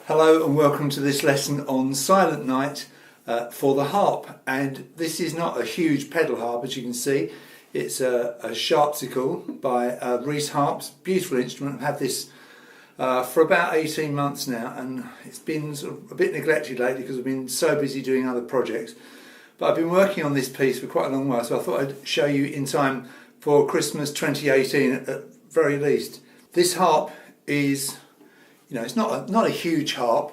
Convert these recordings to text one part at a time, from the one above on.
Hello and welcome to this lesson on Silent Night for the harp. And this is not a huge pedal harp, as you can see. It's a Sharpsicle by Reese Harps. Beautiful instrument. I've had this for about 18 months now, and it's been sort of a bit neglected lately because I've been so busy doing other projects. But I've been working on this piece for quite a long while, so I thought I'd show you in time for Christmas 2018 at the very least. This harp is, it's not a huge harp,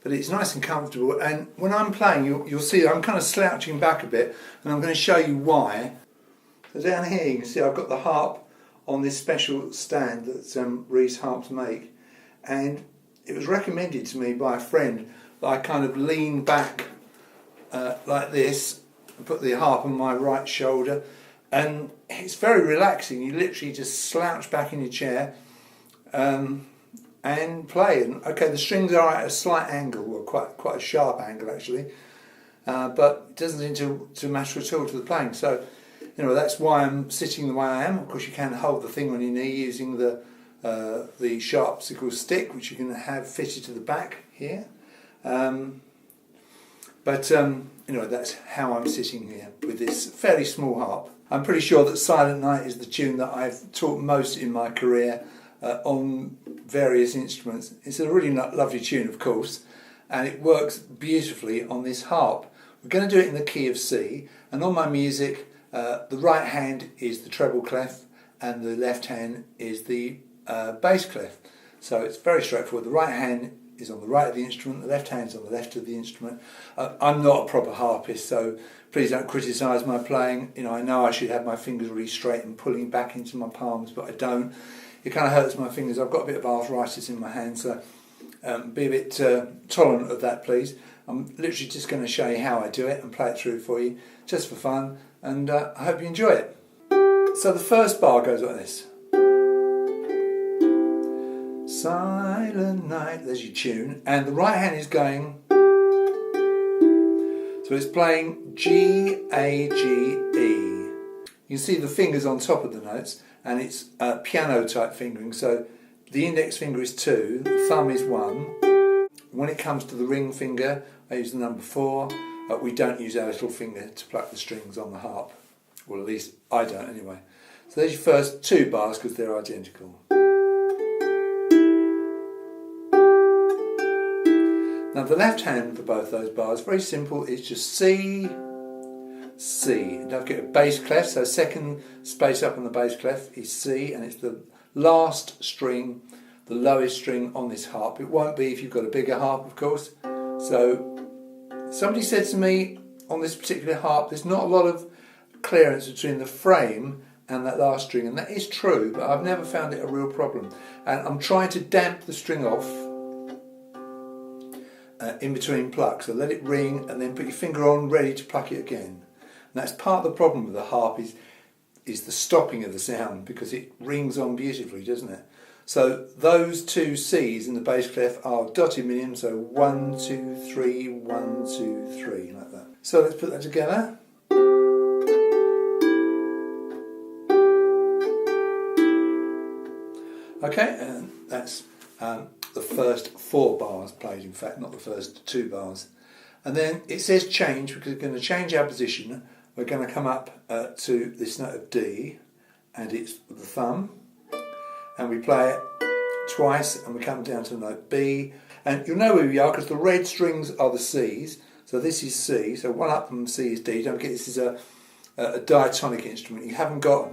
but it's nice and comfortable. And when I'm playing, you'll see I'm kind of slouching back a bit, and I'm going to show you why. So down here you can see I've got the harp on this special stand that Reese Harps make, and it was recommended to me by a friend that I kind of lean back like this and put the harp on my right shoulder, and it's very relaxing. You literally just slouch back in your chair and play. And okay, the strings are at a slight angle, or quite a sharp angle actually, but it doesn't seem to matter at all to the playing. So that's why I'm sitting the way I am. Of course, you can hold the thing on your knee using the Sharpsicle stick, which you can have fitted to the back here. But that's how I'm sitting here with this fairly small harp. I'm pretty sure that Silent Night is the tune that I've taught most in my career on various instruments. It's a really lovely tune, of course, and it works beautifully on this harp. We're going to do it in the key of C, and on my music, the right hand is the treble clef and the left hand is the bass clef. So it's very straightforward. The right hand is on the right of the instrument, the left hand is on the left of the instrument. I'm not a proper harpist, so please don't criticise my playing. I know I should have my fingers really straight and pulling back into my palms, but I don't. It kind of hurts my fingers. I've got a bit of arthritis in my hand, so be a bit tolerant of that, please. I'm literally just going to show you how I do it and play it through for you, just for fun, and I hope you enjoy it. So the first bar goes like this. Silent Night, there's your tune, and the right hand is going, so it's playing G, A, G, E. You can see the fingers on top of the notes, and it's piano type fingering, so the index finger is 2, the thumb is 1. When it comes to the ring finger, I use the number 4. We don't use our little finger to pluck the strings on the harp, well, at least I don't anyway. So there's your first 2 bars because they're identical. Now the left hand for both those bars, very simple, it's just C, C. And don't forget a bass clef, so second space up on the bass clef is C, and it's the last string, the lowest string on this harp. It won't be if you've got a bigger harp, of course. So somebody said to me on this particular harp, there's not a lot of clearance between the frame and that last string, and that is true, but I've never found it a real problem. And I'm trying to damp the string off in between plucks, so let it ring and then put your finger on ready to pluck it again. And that's part of the problem with the harp is the stopping of the sound, because it rings on beautifully, doesn't it? So those 2 C's in the bass clef are dotted medium, so 1, 2, 3, 1, 2, 3, like that. So let's put that together. Okay, and that's the first 4 bars played, in fact, not the first 2 bars. And then it says change, because we're going to change our position. We're going to come up to this note of D, and it's the thumb, and we play it twice, and we come down to the note B, and you'll know where we are because the red strings are the C's. So this is C, so 1 up from C is D. Don't forget this is a diatonic instrument. You haven't got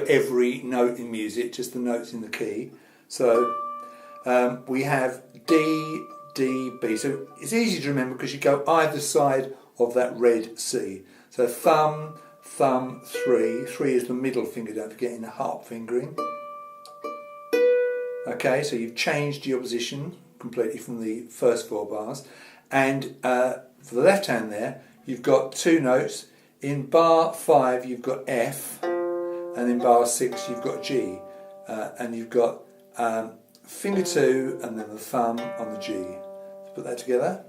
every note in music, just the notes in the key. So we have D, D, B. So it's easy to remember because you go either side of that red C. So thumb, thumb, 3. 3 is the middle finger, don't forget, in the harp fingering. Okay, so you've changed your position completely from the first 4 bars. And for the left hand there, you've got 2 notes. In bar 5 you've got F, and in bar 6 you've got G. And you've got finger 2 and then the thumb on the G. Let's put that together.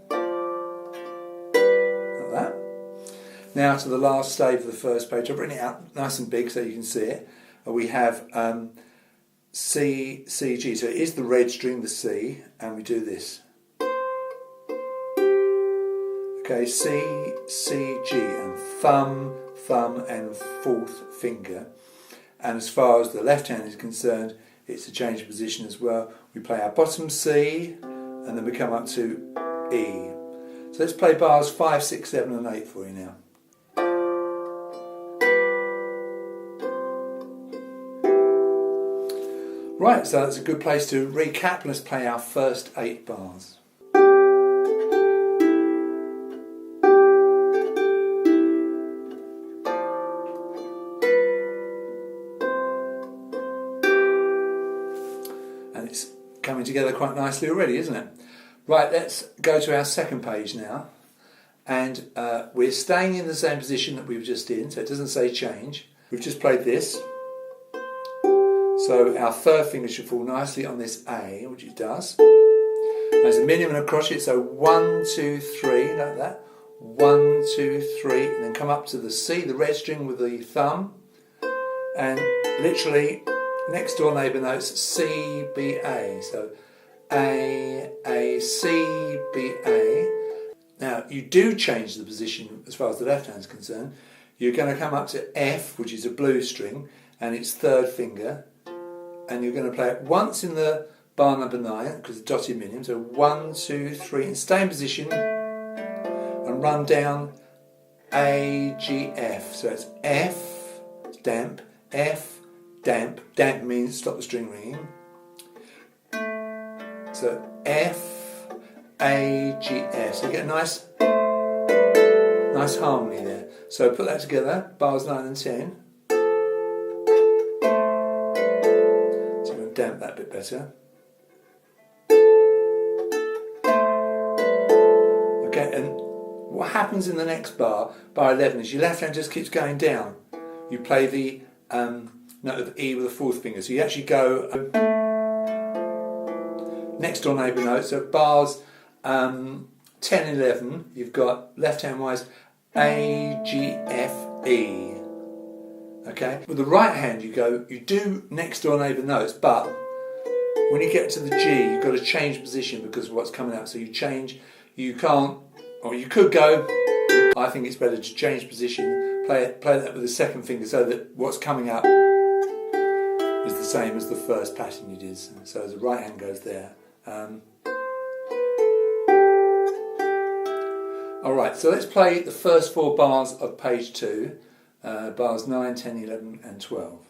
Like that. Now to the last stave of the first page. I've written it out nice and big so you can see it. We have C, C, G. So it is the red string, the C, and we do this. Okay, C, C, G, and thumb, thumb, and fourth finger. And as far as the left hand is concerned, it's a change of position as well. We play our bottom C, and then we come up to E. So let's play bars 5, 6, 7, and 8 for you now. Right, so that's a good place to recap. Let's play our first 8 bars. And it's coming together quite nicely already, isn't it? Right, let's go to our second page now. And we're staying in the same position that we were just in, so it doesn't say change. We've just played this. So our third finger should fall nicely on this A, which it does. There's a minimum and a crochet, so 1, 2, 3, like that. 1, 2, 3, and then come up to the C, the red string with the thumb. And literally, next door neighbour notes C, B, A. So A, C, B, A. Now, you do change the position as far as the left hand is concerned. You're going to come up to F, which is a blue string, and it's third finger. And you're going to play it once in the bar number 9, because it's dotted minimum. So 1, 2, 3, and stay in position and run down A, G, F. So it's F, damp, F, damp. Damp means stop the string ringing. So F, A, G, F. So you get a nice harmony there. So put that together, bars 9 and 10. Damp that bit better. Okay, and what happens in the next bar, bar 11, is your left hand just keeps going down. You play the note of E with the fourth finger, so you actually go next door neighbour note. So bars 10 and 11, you've got left hand wise A, G, F, E. Okay, with the right hand you do next door neighbour notes, but when you get to the G, you've got to change position because of what's coming out. So you change, you can't, or you could go, I think it's better to change position, play that with the second finger so that what's coming up is the same as the first pattern you did. So the right hand goes there. Alright, so let's play the first 4 bars of page 2. Bars 9, 10, 11 and 12.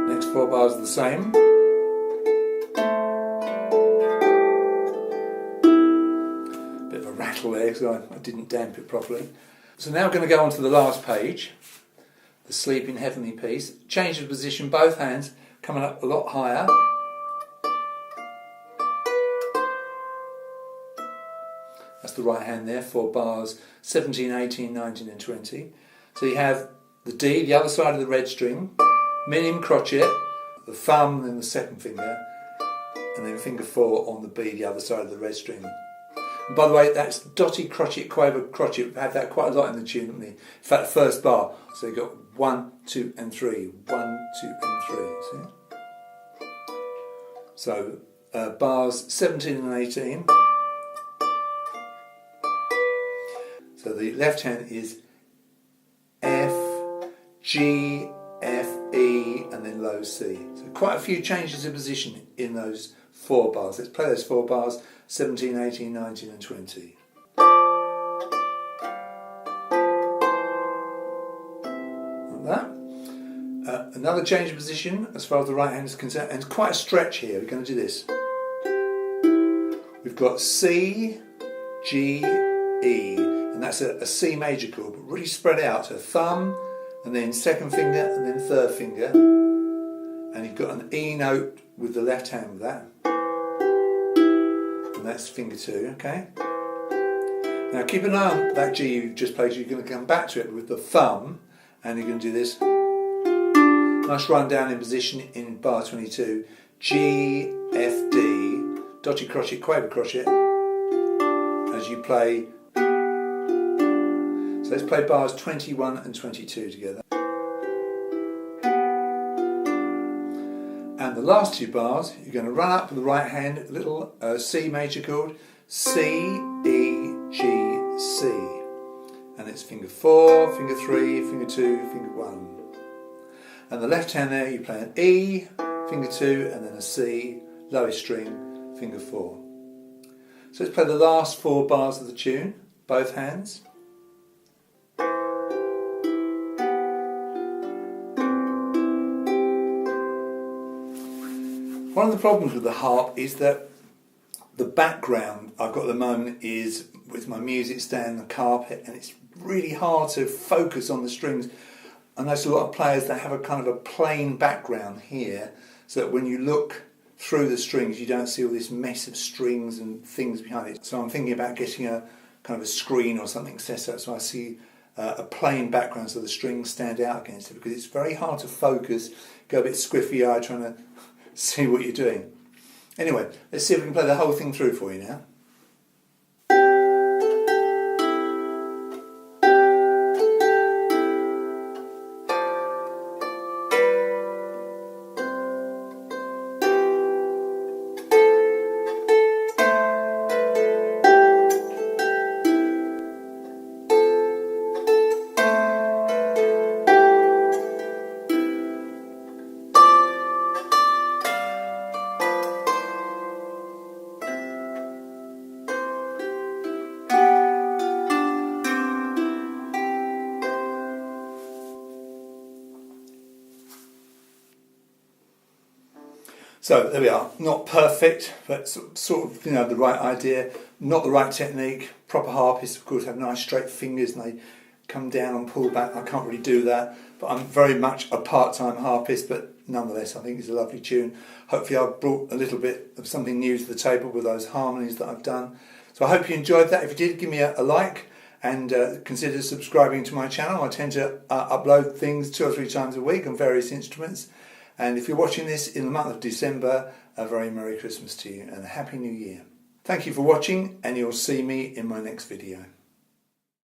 Next 4 bars are the same. Bit of a rattle there because I didn't damp it properly. So now we're going to go on to the last page, the Sleeping Heavenly piece. Change of position, both hands coming up a lot higher. That's the right hand there for bars 17, 18, 19 and 20. So you have the D, the other side of the red string, minimum crochet, the thumb and then the second finger, and then finger 4 on the B, the other side of the red string. And by the way, that's dotted crochet, quaver crochet. We've had that quite a lot in the tune, haven't we? In fact, the first bar. So you've got 1, 2 and 3. 1, 2 and 3. See? So bars 17 and 18. So the left hand is F, G, F, E, and then low C. So quite a few changes of position in those 4 bars. Let's play those 4 bars, 17, 18, 19 and 20. Like that. Another change of position as far as the right hand is concerned, and it's quite a stretch here. We're going to do this. We've got C, G, E. And that's a C major chord, but really spread out. So thumb, and then second finger, and then third finger. And you've got an E note with the left hand with that. And that's finger 2, okay? Now keep an eye on that G you just played. You're going to come back to it with the thumb, and you're going to do this. Nice run down in position in bar 22. G, F, D, dotted crochet, quaver crochet, as you play. So let's play bars 21 and 22 together. And the last two bars, you're going to run up with the right hand, a little C major chord, C, E, G, C. And it's finger 4, finger 3, finger 2, finger 1. And the left hand there, you play an E, finger 2, and then a C, lowest string, finger 4. So let's play the last 4 bars of the tune, both hands. One of the problems with the harp is that the background I've got at the moment is with my music stand, the carpet, and it's really hard to focus on the strings. I notice a lot of players that have a kind of a plain background here, so that when you look through the strings you don't see all this mess of strings and things behind it. So I'm thinking about getting a kind of a screen or something set up so I see a plain background so the strings stand out against it, because it's very hard to focus, go a bit squiffy-eyed trying to see what you're doing. Anyway, let's see if we can play the whole thing through for you now. So there we are, not perfect, but sort of, you know, the right idea, not the right technique. Proper harpists, of course, have nice straight fingers and they come down and pull back. I can't really do that, but I'm very much a part-time harpist, but nonetheless, I think it's a lovely tune. Hopefully I've brought a little bit of something new to the table with those harmonies that I've done. So I hope you enjoyed that. If you did, give me a like and consider subscribing to my channel. I tend to upload things 2 or 3 times a week on various instruments. And if you're watching this in the month of December, a very Merry Christmas to you and a Happy New Year. Thank you for watching, and you'll see me in my next video.